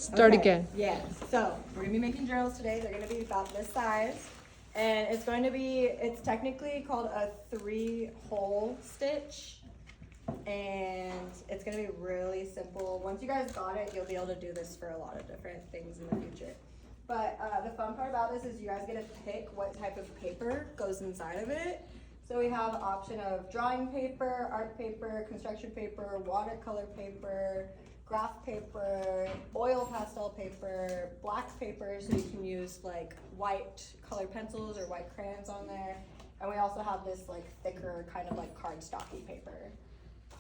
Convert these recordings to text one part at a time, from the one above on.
Start again. Yes. So we're gonna be making journals today. They're gonna be about this size, and it's technically called a 3-hole stitch, and it's gonna be really simple. Once you guys got it, you'll be able to do this for a lot of different things in the future. But the fun part about this is you guys get to pick what type of paper goes inside of it. So we have an option of drawing paper, art paper, construction paper, watercolor paper, graph paper, oil pastel paper, black paper, so you can use like white colored pencils or white crayons on there. And we also have this like thicker kind of like cardstocky paper.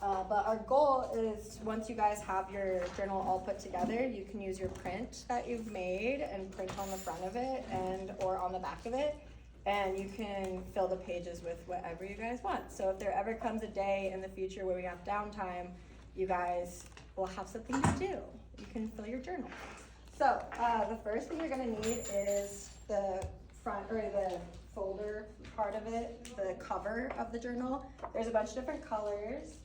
But our goal is once you guys have your journal all put together, you can use your print that you've made and print on the front of it or on the back of it. And you can fill the pages with whatever you guys want. So if there ever comes a day in the future where we have downtime, you guys will have something to do. You can fill your journal. So the first thing you're gonna need is the front or the folder part of it, the cover of the journal. There's a bunch of different colors.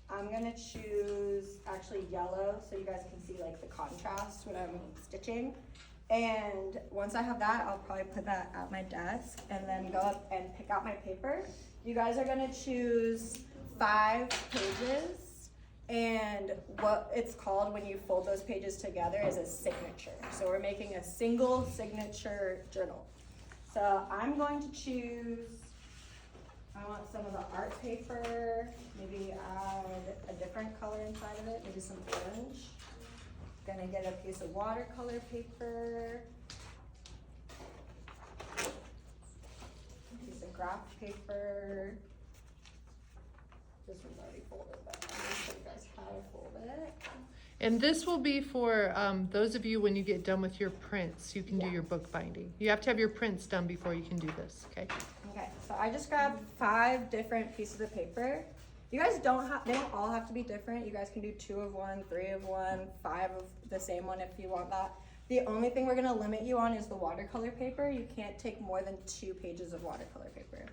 I'm gonna choose actually yellow so you guys can see like the contrast when I'm stitching. And once I have that, I'll probably put that at my desk and then go up and pick out my paper. You guys are gonna choose 5 pages, and what it's called when you fold those pages together is a signature. So we're making a single signature journal. So I'm going to choose, I want some of the art paper, maybe add a different color inside of it, maybe some orange. Gonna get a piece of watercolor paper, a piece of graph paper. This one's already folded, but I'm gonna show you guys how to fold it. And this will be for those of you when you get done with your prints, you can do your bookbinding. You have to have your prints done before you can do this, okay? Okay, so I just grabbed 5 different pieces of paper. You guys they don't all have to be different. You guys can do 2 of one, 3 of one, 5 of the same one if you want that. The only thing we're gonna limit you on is the watercolor paper. You can't take more than 2 pages of watercolor paper.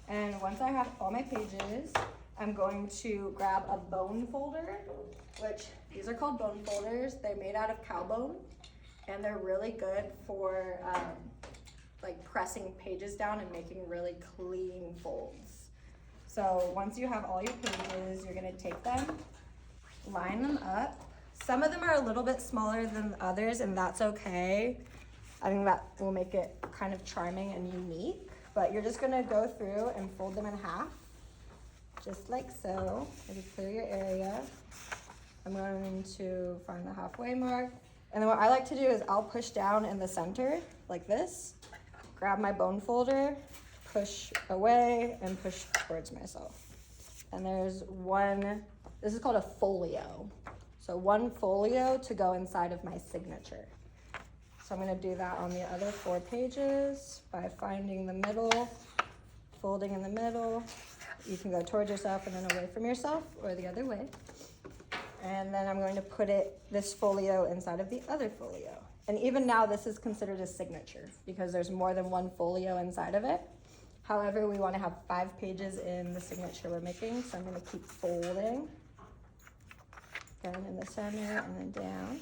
And once I have all my pages, I'm going to grab a bone folder, which these are called bone folders. They're made out of cow bone, and they're really good for like pressing pages down and making really clean folds. So once you have all your pages, you're gonna take them, line them up. Some of them are a little bit smaller than others, and that's okay. I think that will make it kind of charming and unique, but you're just gonna go through and fold them in half, just like so. Maybe clear your area. I'm going to find the halfway mark. And then what I like to do is I'll push down in the center like this, grab my bone folder, push away and push towards myself. And there's this is called a folio. So 1 folio to go inside of my signature. So I'm gonna do that on the other 4 pages by finding the middle, folding in the middle. You can go towards yourself and then away from yourself or the other way. And then I'm going to put this folio inside of the other folio. And even now this is considered a signature because there's more than 1 folio inside of it. However, we want to have 5 pages in the signature we're making, so I'm going to keep folding. Down in the center and then down.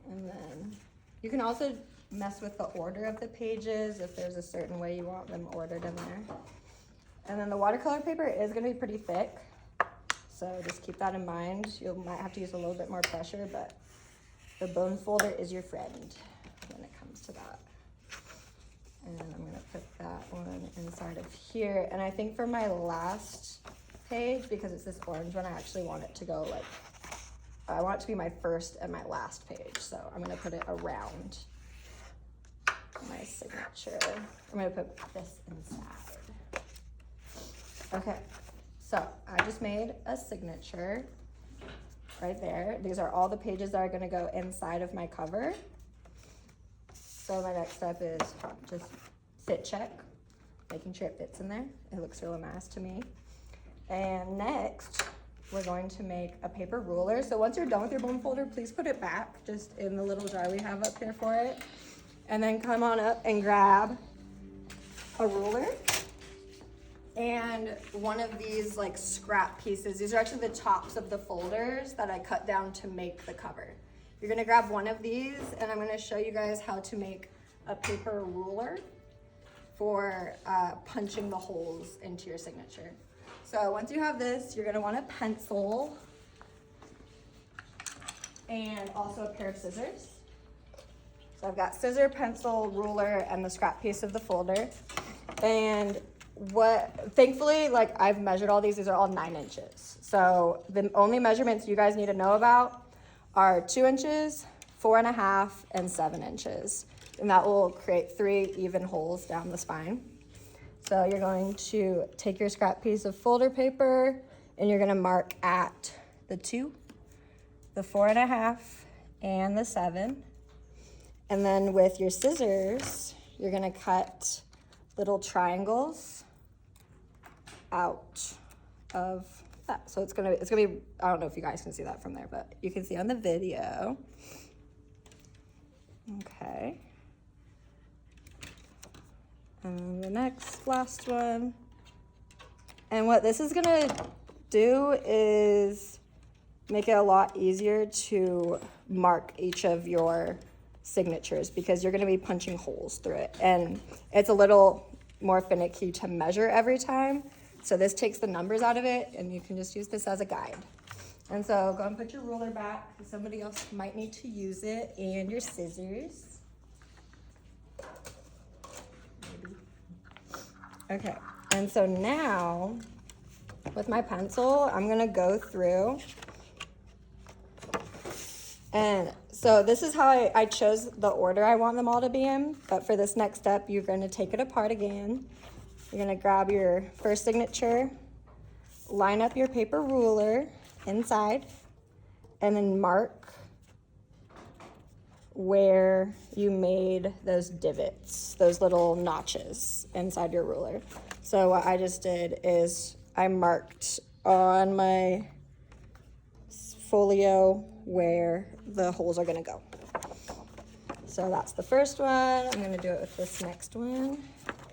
And then you can also mess with the order of the pages if there's a certain way you want them ordered in there. And then the watercolor paper is going to be pretty thick, so just keep that in mind. You might have to use a little bit more pressure, but the bone folder is your friend when it comes to that. And I'm gonna put that one inside of here. And I think for my last page, because it's this orange one, I actually want it to go like, I want it to be my first and my last page. So I'm gonna put it around my signature. I'm gonna put this inside. Okay, so I just made a signature right there. These are all the pages that are gonna go inside of my cover. So my next step is just fit check, making sure it fits in there. It looks really nice to me. And next, we're going to make a paper ruler. So once you're done with your bone folder, please put it back just in the little jar we have up here for it. And then come on up and grab a ruler and one of these like scrap pieces. These are actually the tops of the folders that I cut down to make the cover. You're gonna grab one of these, and I'm gonna show you guys how to make a paper ruler for punching the holes into your signature. So once you have this, you're gonna want a pencil and also a pair of scissors. So I've got scissor, pencil, ruler, and the scrap piece of the folder. And thankfully, like I've measured all these are all 9 inches. So the only measurements you guys need to know about are 2 inches, 4.5, and 7 inches. And that will create 3 even holes down the spine. So you're going to take your scrap piece of folder paper and you're gonna mark at the 2, the 4.5, and the 7. And then with your scissors, you're gonna cut little triangles out of that. So it's gonna be, I don't know if you guys can see that from there, but you can see on the video. Okay. And the last one. And what this is gonna do is make it a lot easier to mark each of your signatures because you're gonna be punching holes through it. And it's a little more finicky to measure every time. So this takes the numbers out of it and you can just use this as a guide. And so go and put your ruler back. Somebody else might need to use it, and your scissors. Maybe. Okay, and so now with my pencil, I'm gonna go through. And so this is how I chose the order I want them all to be in. But for this next step, you're gonna take it apart again. You're gonna grab your first signature, line up your paper ruler inside, and then mark where you made those divots, those little notches inside your ruler. So what I just did is I marked on my folio where the holes are gonna go. So that's the first one. I'm gonna do it with this next one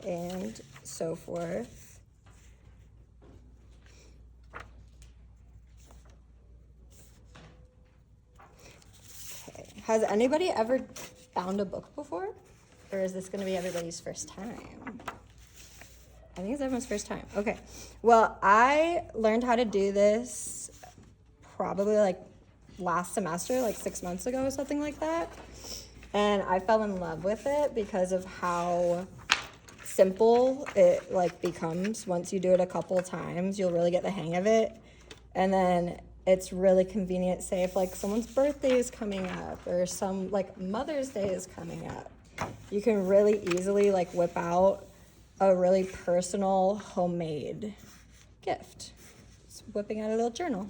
and so forth. Okay, has anybody ever bound a book before? Or is this gonna be everybody's first time? I think it's everyone's first time. Okay, well, I learned how to do this probably like last semester, like 6 months ago or something like that. And I fell in love with it because of how simple it like becomes. Once you do it a couple times, you'll really get the hang of it. And then it's really convenient, say if like someone's birthday is coming up or some like Mother's Day is coming up, you can really easily like whip out a really personal homemade gift. Just whipping out a little journal.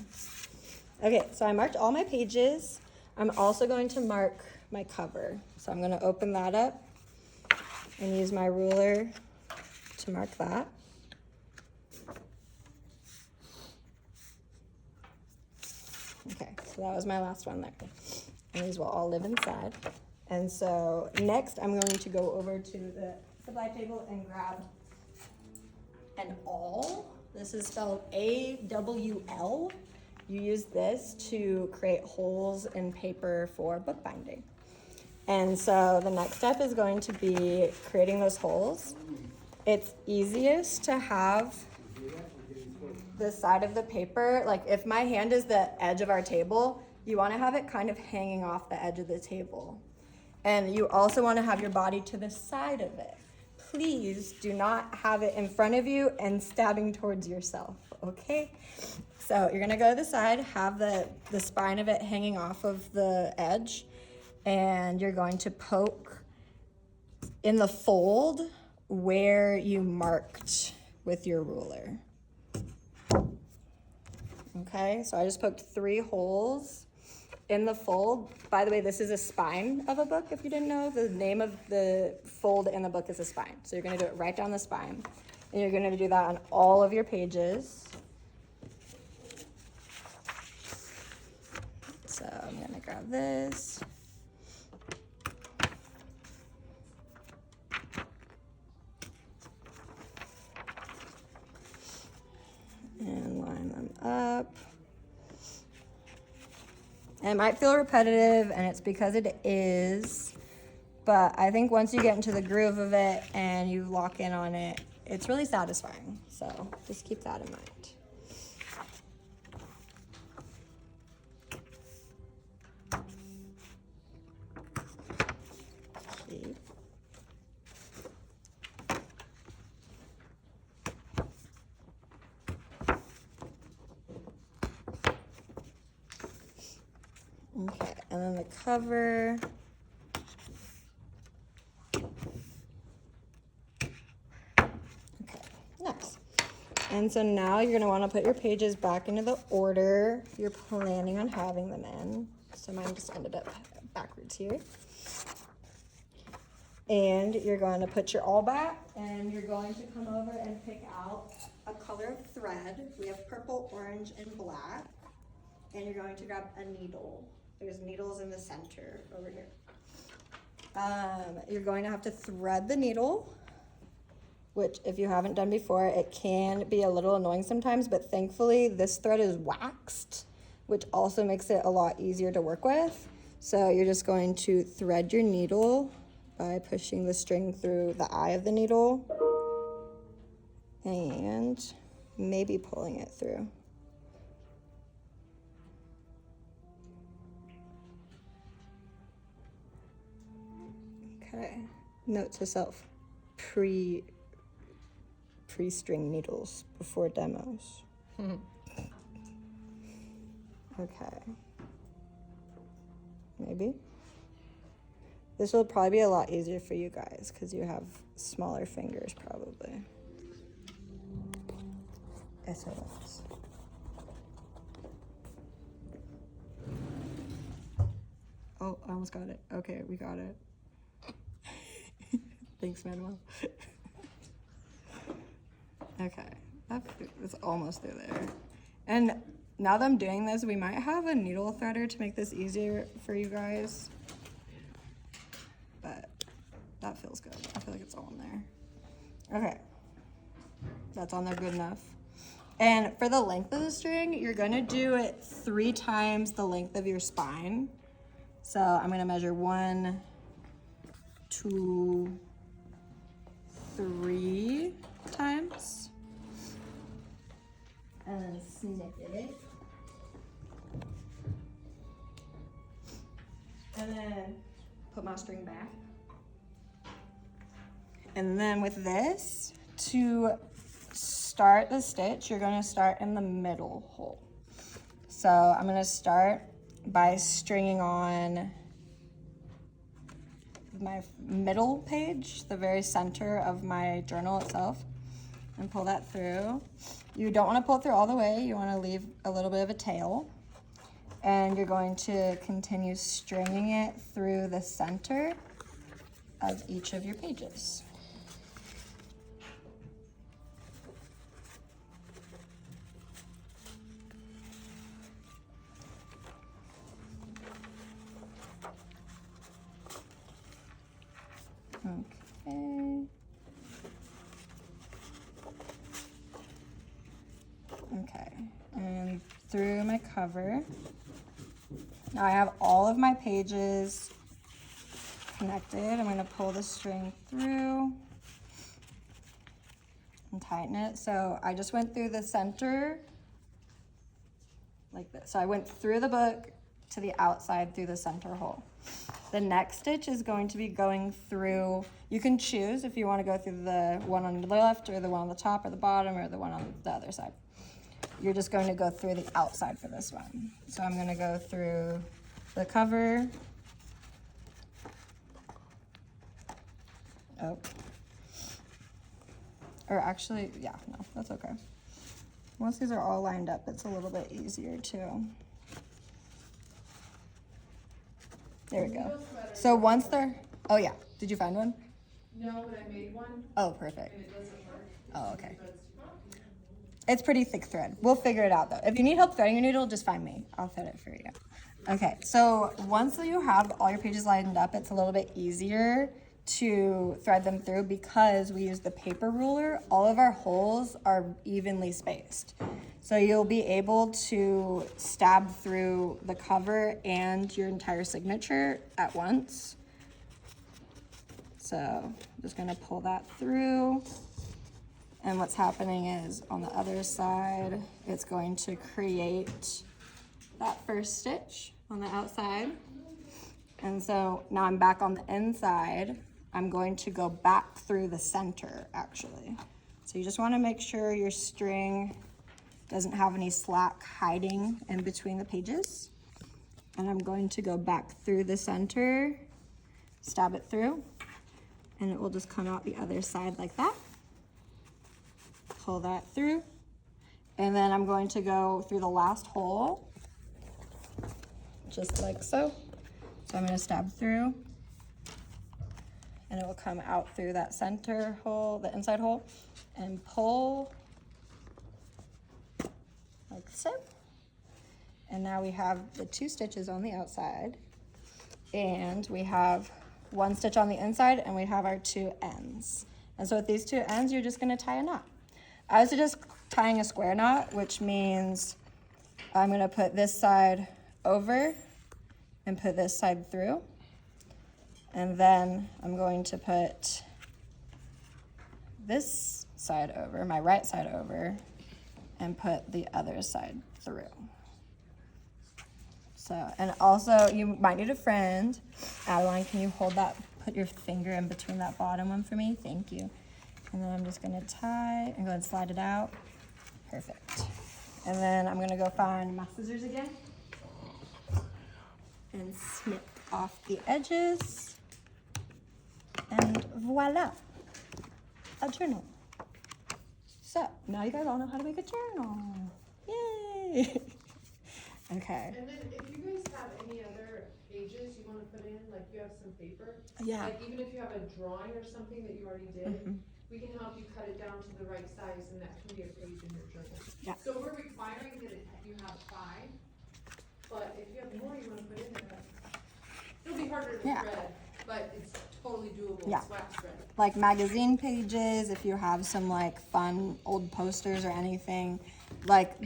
Okay, so I marked all my pages. I'm also going to mark my cover. So I'm gonna open that up and use my ruler to mark that. Okay, so that was my last one there. And these will all live inside. And so next I'm going to go over to the supply table and grab an awl. This is spelled A-W-L. You use this to create holes in paper for bookbinding. And so the next step is going to be creating those holes. It's easiest to have the side of the paper, like if my hand is the edge of our table, you want to have it kind of hanging off the edge of the table. And you also want to have your body to the side of it. Please do not have it in front of you and stabbing towards yourself, okay? So you're gonna go to the side, have the spine of it hanging off of the edge, and you're going to poke in the fold where you marked with your ruler. Okay, so I just poked 3 holes in the fold. By the way, this is a spine of a book, if you didn't know. The name of the fold in the book is a spine. So you're gonna do it right down the spine. And you're gonna do that on all of your pages. So I'm gonna grab this. And it might feel repetitive, and it's because it is. But I think once you get into the groove of it and you lock in on it, it's really satisfying. So just keep that in mind. Okay. Okay, and then the cover. Okay, nice. And so now you're gonna wanna put your pages back into the order you're planning on having them in. So mine just ended up backwards here. And you're going to put your all back, and you're going to come over and pick out a color of thread. We have purple, orange, and black. And you're going to grab a needle. There's needles in the center over here. You're going to have to thread the needle, which if you haven't done before, it can be a little annoying sometimes, but thankfully this thread is waxed, which also makes it a lot easier to work with. So you're just going to thread your needle by pushing the string through the eye of the needle and maybe pulling it through. Okay, note to self, pre-string needles before demos. Okay, maybe. This will probably be a lot easier for you guys because you have smaller fingers probably. SOS. Oh, I almost got it. Okay, we got it. Thanks, Manuel. Okay, it's almost through there. And now that I'm doing this, we might have a needle threader to make this easier for you guys. But that feels good. I feel like it's all in there. Okay, that's on there good enough. And for the length of the string, you're gonna do it 3 times the length of your spine. So I'm gonna measure 1, 2, 3 times. And then snip it. And then put my string back. And then with this, to start the stitch, you're gonna start in the middle hole. So I'm gonna start by stringing on my middle page, the very center of my journal itself, and pull that through. You don't wanna pull it through all the way, you wanna leave a little bit of a tail. And you're going to continue stringing it through the center of each of your pages. Okay. Okay, and through my cover. Now I have all of my pages connected. I'm going to pull the string through and tighten it. So I just went through the center like this. So I went through the book to the outside through the center hole. The next stitch is going to be going through, you can choose if you want to go through the one on the left or the one on the top or the bottom or the one on the other side. You're just going to go through the outside for this one. So I'm going to go through the cover. Oh. Or actually, yeah, no, that's okay. Once these are all lined up, it's a little bit easier too. There we go. So once they're, oh yeah, did you find one? No, but I made one. Oh, perfect. And it doesn't work. Oh, okay. It's pretty thick thread. We'll figure it out though. If you need help threading your needle, just find me. I'll thread it for you. Okay, so once you have all your pages lined up, it's a little bit easier to thread them through because we use the paper ruler. All of our holes are evenly spaced. So you'll be able to stab through the cover and your entire signature at once. So I'm just gonna pull that through. And what's happening is on the other side, it's going to create that first stitch on the outside. And so now I'm back on the inside. I'm going to go back through the center actually. So you just wanna make sure your string doesn't have any slack hiding in between the pages. And I'm going to go back through the center, stab it through, and it will just come out the other side like that. Pull that through. And then I'm going to go through the last hole, just like so. So I'm gonna stab through, and it will come out through that center hole, the inside hole, and pull like so. And now we have the 2 stitches on the outside, and we have 1 stitch on the inside, and we have our 2 ends. And so with these 2 ends, you're just gonna tie a knot. I was just tying a square knot, which means I'm gonna put this side over and put this side through. And then I'm going to put this side over, my right side over, and put the other side through. So, and also you might need a friend. Adeline, can you hold that, put your finger in between that bottom one for me? Thank you. And then I'm just gonna tie and go and slide it out. Perfect. And then I'm gonna go find my scissors again and snip off the edges. And voila, a journal. So now you guys all know how to make a journal. Yay! Okay. And then if you guys have any other pages you want to put in, like you have some paper, Yeah. like even if you have a drawing or something that you already did, we can help you cut it down to the right size, and that can be a page in your journal. Yeah. So we're requiring that you have 5, but if you have more you want to put in there, it'll be harder to Yeah. thread, but it's totally doable. Yeah. It's wax thread. Like magazine pages, if you have some like fun old posters or anything. Like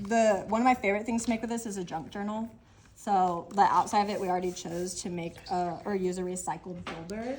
one of my favorite things to make with this is a junk journal. So the outside of it, we already chose to make or use a recycled folder.